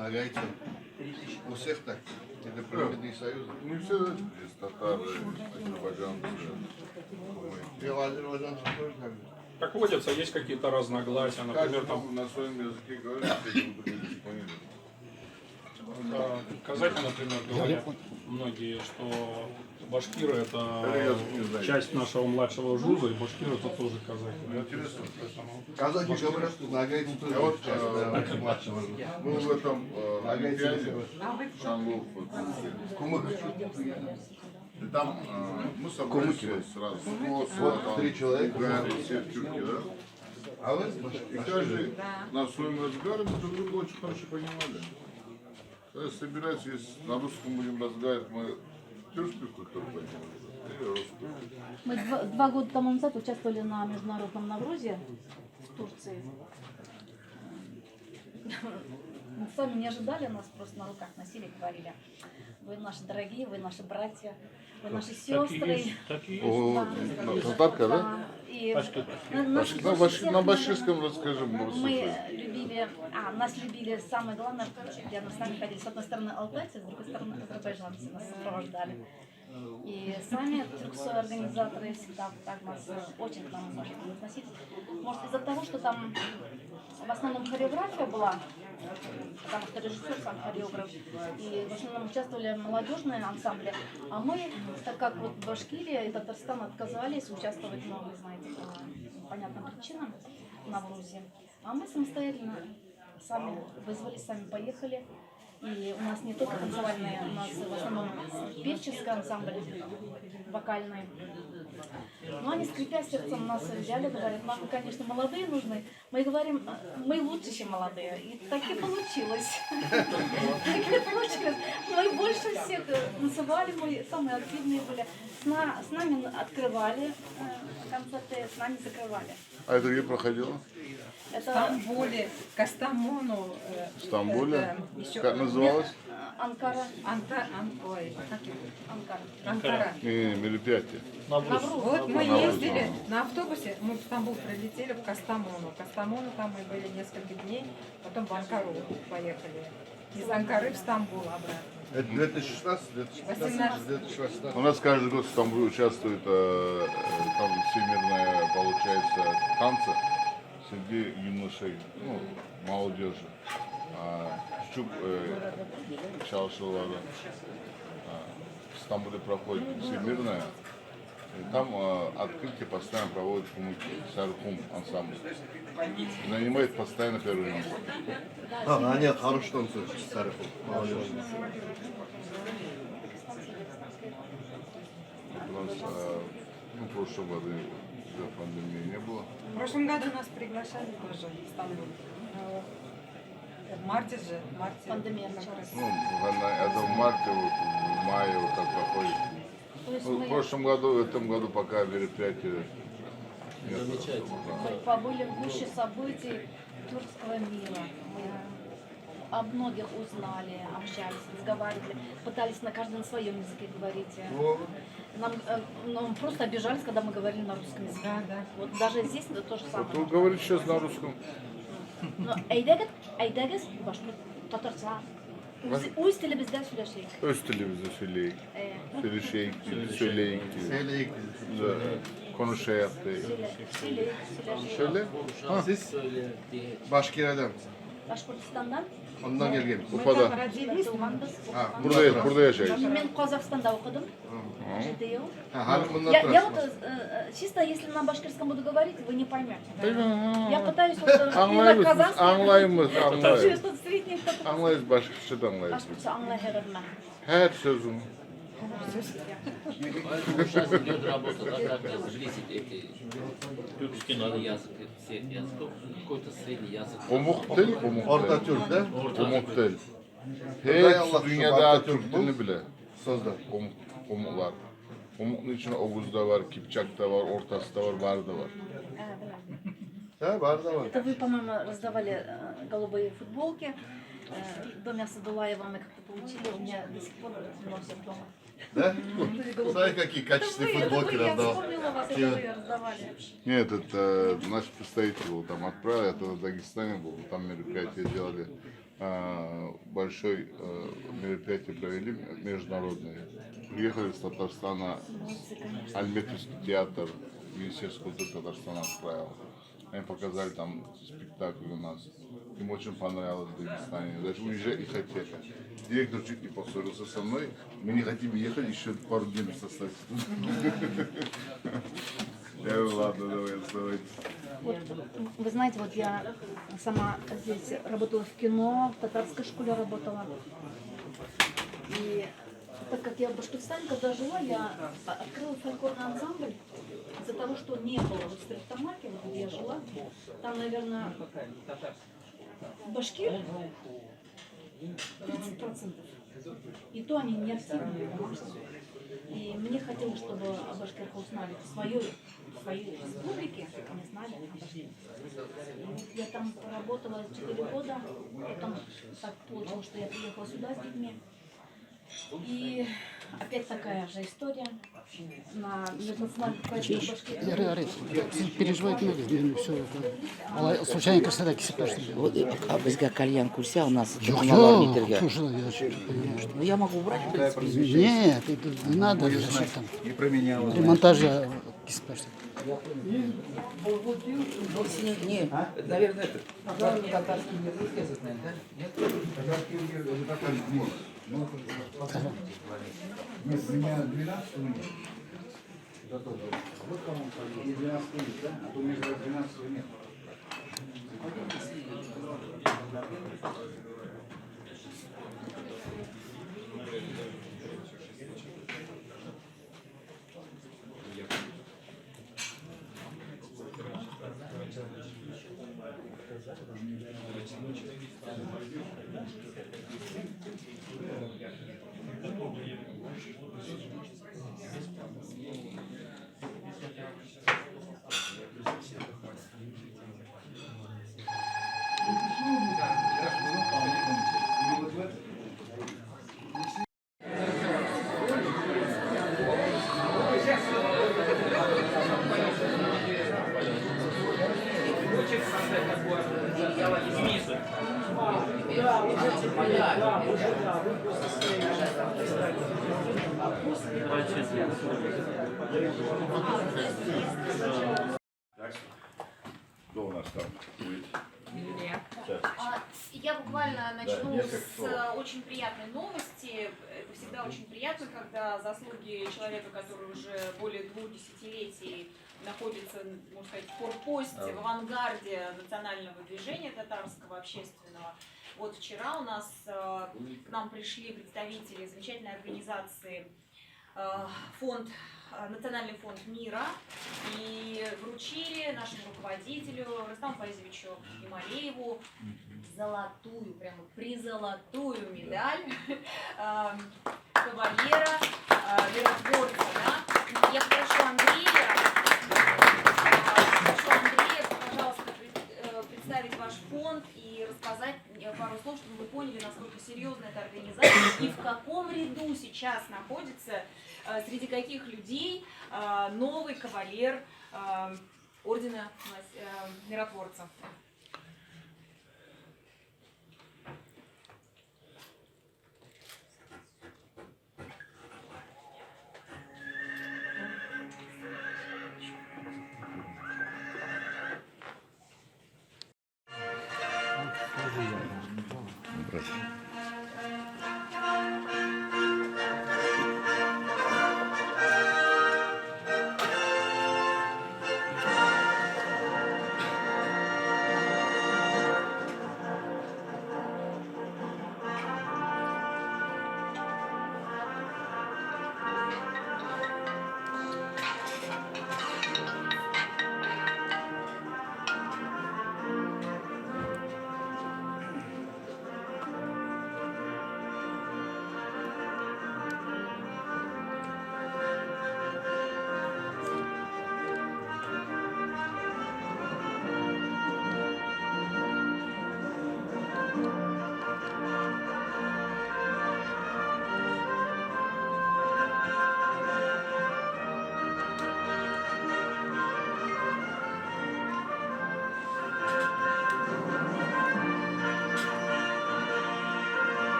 Нагайцев. У всех так. Это племенный союз. Не все, есть татары, азербайджанцы. И у азербайджанцев тоже так же. Как водится, есть какие-то разногласия, например, Каждый там на своем языке говорит, все другие поняли. казахи, например, говорят многие, что башкиры Я это не знаю. часть нашего младшего жуза, и башкиры это тоже казахи. Да? Интересно. Казахи говорят, что нагайцы тоже А вот, часть младшего. Мы в этом Олимпиаде, Шангу, Кумык. и там мы собрались сразу. Вот 3 человека. Все тюрки, да? А вы? И каждый на своем разговоре мы друг друга очень хорошо понимали. Когда собираются, если на русском будем разговаривать, мы тюркскую культуру понимали, или русскую. Мы два года тому назад участвовали на международном Наврузе в Турции. Сами не ожидали, нас просто на руках носили, говорили: вы наши дорогие, вы наши братья, вы наши сестры. О, татарка, да? И На башкирском расскажем. мы любили, нас любили, самое главное, рядом с нами ходили, с одной стороны алтайцы, с другой стороны азербайджанцы нас сопровождали. И сами тюрксой организаторы всегда так нас очень к нам уважительно относились. Может, из-за того, что там в основном хореография была, потому что режиссер сам хореограф, и в основном участвовали молодежные ансамбли, а мы, так как вот Башкирия и Татарстан отказались участвовать, ну, вы знаете, по понятным причинам в Наврузе, а мы самостоятельно сами вызвались, сами поехали. И у нас не только танцевальные, у нас в основном певческий ансамбль, вокальный. Но они, скрипя сердцем, нас взяли, говорят: нам, конечно, молодые нужны. Мы говорим: мы лучше, чем молодые. И так и получилось. Так и получилось. Мы больше всех танцевали, мы самые активные были. С нами открывали концерты, с нами закрывали. А это где проходило? В Стамбуле, Кастамону. В Стамбуле? Еще Как называлось? Анкара. Анкара. Не, мероприятие. Вот мы ездили на автобусе, мы в Стамбул прилетели в Кастамону. Кастамону там мы были несколько дней, потом в Анкару поехали. Из Анкары в Стамбул обратно. Это 2016, 2015, 2016. У нас каждый год в Стамбуле участвует там всемирная, получается, танцы среди юношей, ну, молодежи. Чуб Чалшилара в Стамбуле проходит всемирная. И там открытие постоянно проводит Сархум ансамбль. Занимает постоянно первое место. Они хорошо танцуют, Сарыху. У нас в прошлом году из-за пандемии не было. В прошлом году нас приглашали тоже в Стамбул. В марте же, в марте. Пандемия началась. Ну, это в марте, вот, в мае вот так проходит. То есть Ну, в прошлом году, в этом году пока мероприятия нет. мы побыли в гуще событий тюркского мира. Мы о многих узнали, общались, разговаривали, пытались на каждом своем языке говорить. Нам просто обижались, когда мы говорили на русском языке. Да. Вот даже здесь это то же самое. Вот он говорит сейчас на русском. Но Эйдегес, башкы, татарца. Өз тілімізде сөйлесейік. Öz dilimizi söyleyik. Söyleyik, söyleyik. Söyleyik. Konuşayak. Şöyle. Siz Başkire'den, Башқұртстандан. ondan gelген. Мы Upada. там родились. Burada yaşayız. Мен Қазақстанда оқыдым. ЖДУ. Hanım bundan Я sonra. вот чисто, если на башкирском буду говорить, вы не поймете. Я пытаюсь вот на Anlayımız, казахском. anlayımız, anlayız. Что-то среднее. Anlayız, başka anlayız. Башкирца аңлайһығыҙмы? Her sözüm. Сейчас идет работа, да, как сблизить эти тюркский язык, все языков, какой-то средний языk. Umuk dil, umuk Orta dil. Türk de. Umuk dil. Kudai Hepsi Allah dünyada Subhanahu Türk dilini bile. Sözde. Umuklar. Umukun içinde Oguz'da var, Kipçak'ta var, Ortas'ta var, Bar'da var. Ha, var da var. Это вы, по-моему, раздавали голубые футболки. Доме Садулаева мы как-то получили, у меня до сих пор носят дома. Да? Смотри, какие качественные футболки Я раздал. вспомнила вас, это вы раздавали. Нет, это наш представитель был там отправил, это в Дагестане был, там мероприятие делали большой мероприятие провели международное. Приехали с Татарстана Альметьевский театр, Министерство культуры Татарстана отправил. Они показали там спектакль у нас. Им очень понравилось в Дагестане. Даже уезжать не хотели. Директор чуть не поссорился со мной. Мы не хотим ехать, еще пару дней остаться. Я говорю, ладно, давай, оставайтесь. Вот, вы знаете, вот я сама здесь работала в кино, в татарской школе работала. И так как я в Башкортостане, когда жила, я открыла фольклорный ансамбль из-за того, что не было вот в Стерлитамаке, вот где я жила. Там, наверное, башкир 30%. И то они не активные. И мне хотелось, чтобы о башкирах узнали в своей республике, не знали о башкирах. Я там поработала 4 года, потом так получилось, что я приехала сюда с детьми. И опять такая же история. На межнациональном проекте Башкирии. Переживать много, все это. Случайно красота кисипашта. Bizga qolgan kursiya у нас Yok, Ну я могу убрать, в принципе. нет, это не надо. Там. И променял. Ремонтажа кисипашта. Не, наверное, это татарский язык, да? Нет? Нет, у меня 12 нет. Вот кому-то 12 нет, да? А то у меня 12 нет. Кто у нас там будет? Я буквально начну с очень приятной новости. Это всегда очень приятно, когда заслуги человека, который уже более 2 десятилетий находится, можно сказать, в форпосте, в авангарде национального движения татарского общественного. Вот вчера у нас к нам пришли представители замечательной организации Национальный фонд мира и вручили нашему руководителю Рустаму Фаризовичу Ималееву золотую, прямо призолотую медаль кавалера, миротворца. Да? Я попрошу Андрея, пожалуйста, представить ваш фонд и рассказать пару слов, чтобы вы поняли, насколько серьезна эта организация и в каком ряду сейчас находится, среди каких людей новый кавалер ордена миротворца.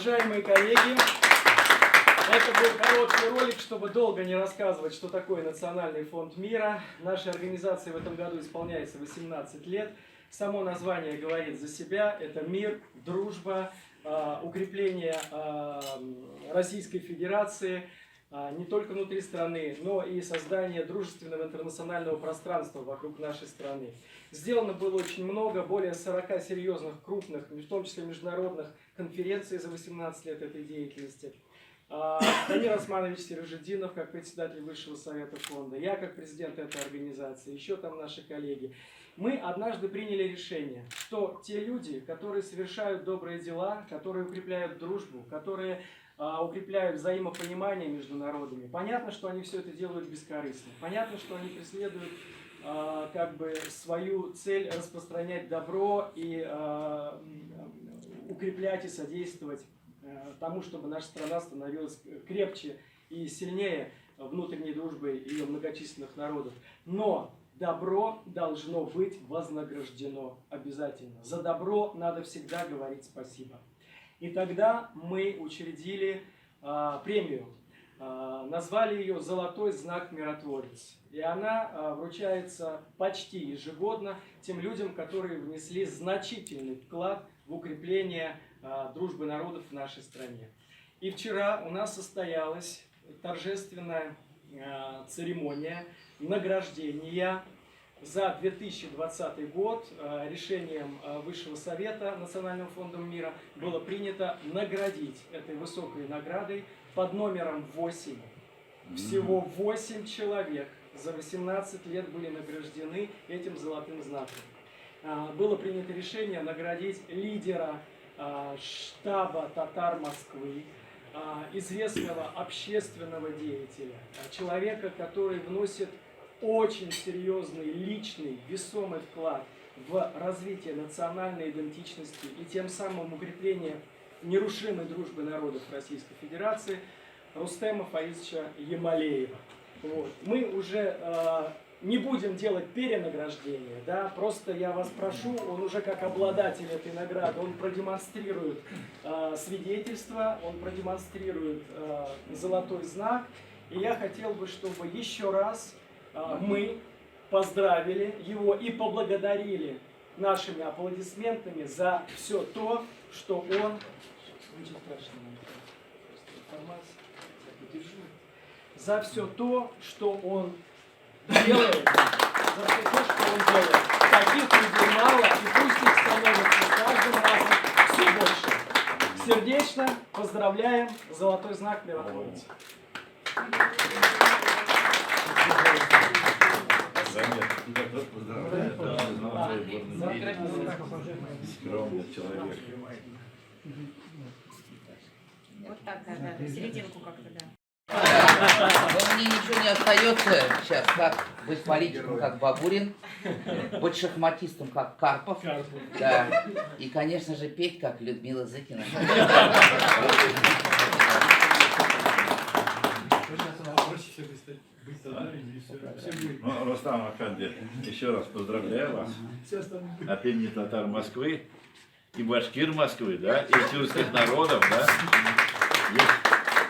Уважаемые коллеги, это был короткий ролик, чтобы долго не рассказывать, что такое Национальный фонд мира. Нашей организации в этом году исполняется 18 лет. Само название говорит за себя. Это мир, дружба, укрепление Российской Федерации не только внутри страны, но и создание дружественного интернационального пространства вокруг нашей страны. Сделано было очень много, более 40 серьезных, крупных, в том числе международных конференций за 18 лет этой деятельности. Дамир Османович Сережидинов, как председатель Высшего совета фонда, я как президент этой организации, еще там наши коллеги. Мы однажды приняли решение, что те люди, которые совершают добрые дела, которые укрепляют дружбу, которые укрепляют взаимопонимание между народами, понятно, что они все это делают бескорыстно, понятно, что они преследуют как бы свою цель распространять добро и укреплять и содействовать тому, чтобы наша страна становилась крепче и сильнее внутренней дружбой ее многочисленных народов. Но добро должно быть вознаграждено обязательно. За добро надо всегда говорить спасибо. И тогда мы учредили премию, назвали ее «Золотой знак миротворец». И она вручается почти ежегодно тем людям, которые внесли значительный вклад в укрепление дружбы народов в нашей стране. И вчера у нас состоялась торжественная церемония награждения за 2020 год. Решением Высшего совета Национальным фондом мира было принято наградить этой высокой наградой под номером 8. Всего 8 человек за 18 лет были награждены этим золотым знаком. Было принято решение наградить лидера штаба татар Москвы, известного общественного деятеля, человека, который вносит очень серьезный, личный, весомый вклад в развитие национальной идентичности и тем самым укрепление нерушимой дружбы народов Российской Федерации, Рустема Фаизовича Ямалеева. Вот. Мы уже не будем делать перенаграждение, да, просто я вас прошу, он уже как обладатель этой награды, он продемонстрирует свидетельство, он продемонстрирует золотой знак, и я хотел бы, чтобы еще раз мы поздравили его и поблагодарили нашими аплодисментами за все то, что он... За все то, что он делает, за все то, что он делает. Таких людей мало, и пусть их становится с каждым разом все больше. Сердечно поздравляем, золотой знак миротворца. Скромный человек. Вот так, да, серединку как-то, да. Но мне ничего не остается сейчас, как быть политиком, как Бабурин, быть шахматистом, как Карпов, да, и, конечно же, петь, как Людмила Зыкина. Ну, Рустам Афенди, еще раз поздравляю вас от имени татар Москвы и башкир Москвы, да, и тюркских народов, да.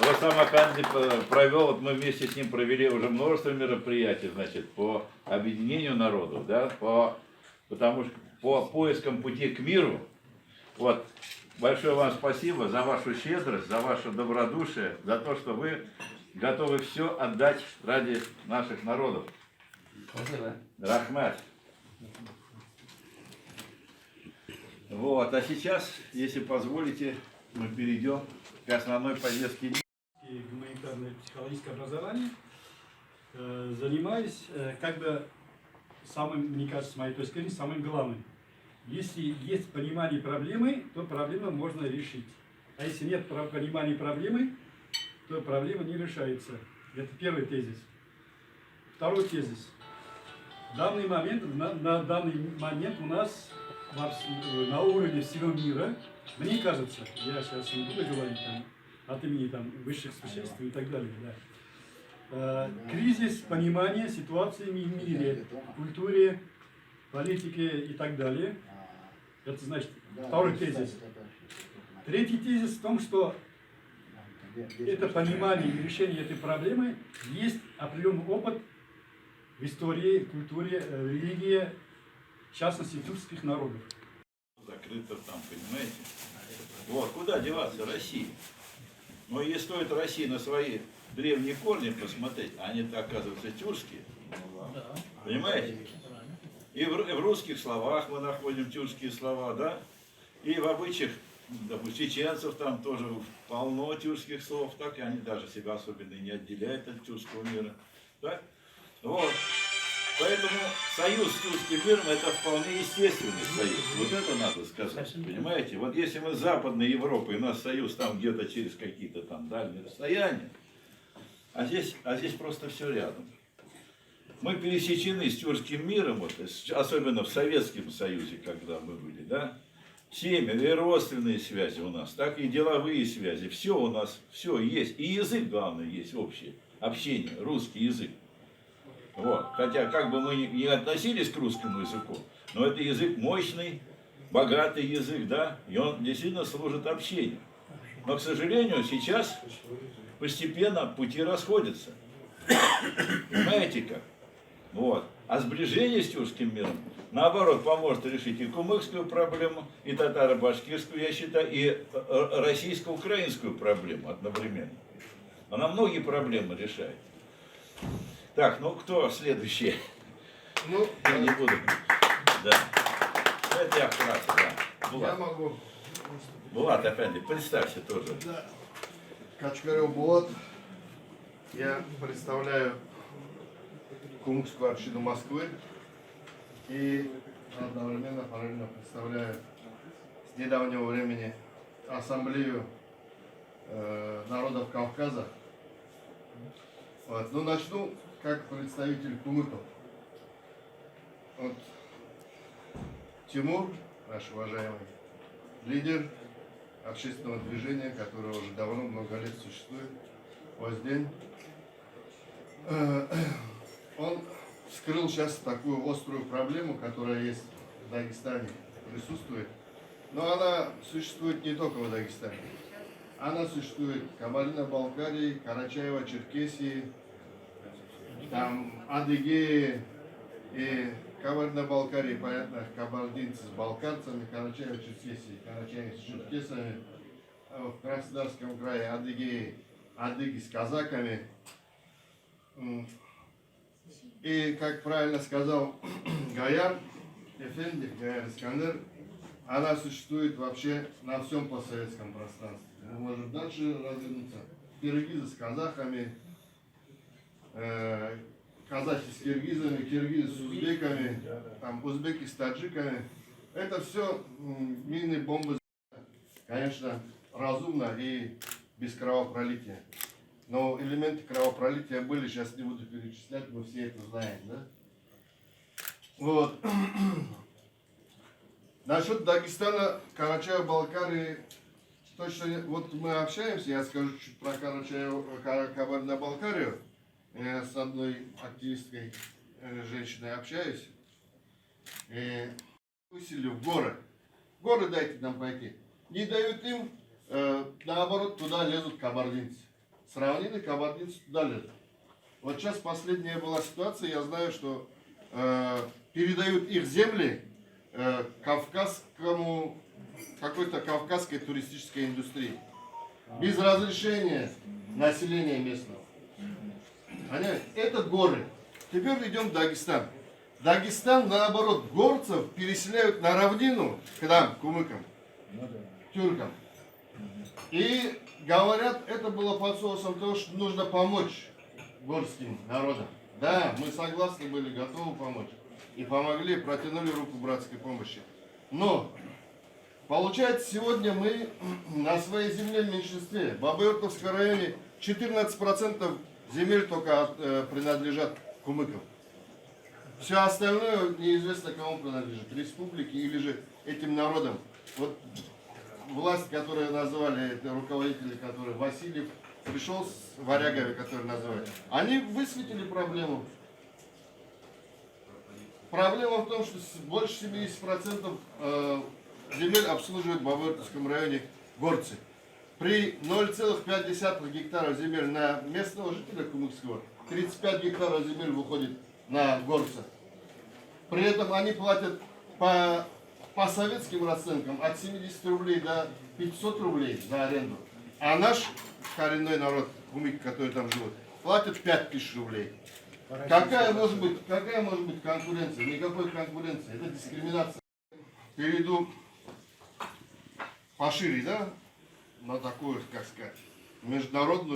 Рустам Афенди провел, вот мы вместе с ним провели уже множество мероприятий, значит, по объединению народов, да, потому что по поискам пути к миру. Вот, большое вам спасибо за вашу щедрость, за ваше добродушие, за то, что вы готовы все отдать ради наших народов. Спасибо. Рахмат. Вот, а сейчас, если позволите, мы перейдем к основной повестке дня. И гуманитарное психологическое образование. Занимаюсь как бы самым, мне кажется, с моей точки зрения, самым главным. Если есть понимание проблемы, то проблему можно решить. А если нет понимания проблемы, то проблема не решается. Это первый тезис. Второй тезис. В данный момент, на данный момент у нас на уровне всего мира, мне кажется, я сейчас не буду говорить там, от имени там, высших существ и так далее, да, кризис понимания ситуации в мире, культуре, политике и так далее. Это значит второй тезис. Третий тезис в том, что это понимание и решение этой проблемы есть определенный опыт в истории, культуре, религии, в частности, тюркских народов. Закрыто там, понимаете? Вот, куда деваться России? Но и стоит России на свои древние корни посмотреть, они-то, оказывается, тюркские. Понимаете? И в русских словах мы находим тюркские слова, да? И в обычаях, допустим, чеченцев там тоже полно тюркских слов, так и они даже себя особенно не отделяют от тюркского мира. Так? Вот. Поэтому союз с тюркским миром это вполне естественный союз. Вот это надо сказать. Понимаете? Вот если мы с Западной Европой, у нас союз там где-то через какие-то там дальние расстояния, а здесь просто все рядом. Мы пересечены с тюркским миром, вот, особенно в Советском Союзе, когда мы были, да? Семьи и родственные связи у нас, так и деловые связи. Все у нас, все есть. И язык, главное, есть общий. Общение, русский язык. Вот. Хотя, как бы мы ни относились к русскому языку, но это язык мощный, богатый язык, да? И он действительно служит общению. Но, к сожалению, сейчас постепенно пути расходятся. Понимаете как? Вот. А сближение с тюркским миром, наоборот, поможет решить и кумыкскую проблему, и татаро-башкирскую, я считаю, и российско-украинскую проблему одновременно. Она многие проблемы решает. Так, ну кто следующий? Ну, я не буду. Да. Это я вкратце, да. Булат. Я могу. Булат, опять, представься тоже. Да. Качкарев Булат. Я представляю Кумыкскую общину Москвы и одновременно параллельно представляю с недавнего времени ассамблею народов Кавказа. Вот. Ну, начну как представитель кумыков. Вот. Тимур, наш уважаемый лидер общественного движения, которое уже давно, много лет существует, Оздень, он вскрыл сейчас такую острую проблему, которая есть в Дагестане, присутствует. Но она существует не только в Дагестане. Она существует в Кабардино-Балкарии, Карачаево-Черкесии, там Адыгеи и Кабардино-Балкарии, понятно, кабардинцы с балкарцами, Карачаево-Черкесии, карачаевцы с черкесами, в Краснодарском крае Адыгеи, адыги с казаками. И, как правильно сказал Гаяр Эфенди, Гаяр Искандер, она существует вообще на всем постсоветском пространстве. Мы можем дальше развернуться. Киргизы с казахами, казахи с киргизами, киргизы с узбеками, там, узбеки с таджиками. Это все мины, бомбы, конечно, разумно и без кровопролития. Но элементы кровопролития были, сейчас не буду перечислять, мы все это знаем, да? Вот. Насчет Дагестана, Карачаево-Балкарии, точно, вот мы общаемся, я скажу чуть про Кабардино-Балкарию. Я с одной активисткой, женщиной общаюсь. И усилили в горы. Горы дайте нам пойти. Не дают им, наоборот, туда лезут кабардинцы. С равнины кабардинцы туда лезут. Вот сейчас последняя была ситуация, я знаю, что передают их земли кавказскому, какой-то кавказской туристической индустрии. Без разрешения населения местного. Понятно? Это горы. Теперь идем в Дагестан. Дагестан, наоборот, горцев переселяют на равнину к нам, кумыкам, тюркам. И говорят, это было под соусом того, что нужно помочь горским народам. Да, мы согласны были, готовы помочь. И помогли, протянули руку братской помощи. Но, получается, сегодня мы на своей земле в меньшинстве. В Бабаёртовском районе 14% земель только принадлежат кумыкам. Все остальное неизвестно кому принадлежит. Республике или же этим народам. Вот власть, которую называли, это руководители, которые Васильев пришел с варягами, которые называют. Они высветили проблему. Проблема в том, что больше 70% земель обслуживают в Бабаёртовском районе горцы. При 0,5 гектара земель на местного жителя Кумыкского, 35 гектаров земель выходит на горца. При этом они платят по советским расценкам от 70 рублей до 500 рублей за аренду. А наш коренной народ, кумык, который там живет, платит 5000 рублей. Какая может быть конкуренция? Никакой конкуренции. Это дискриминация. Перейду пошире, да, на такую, как сказать, международную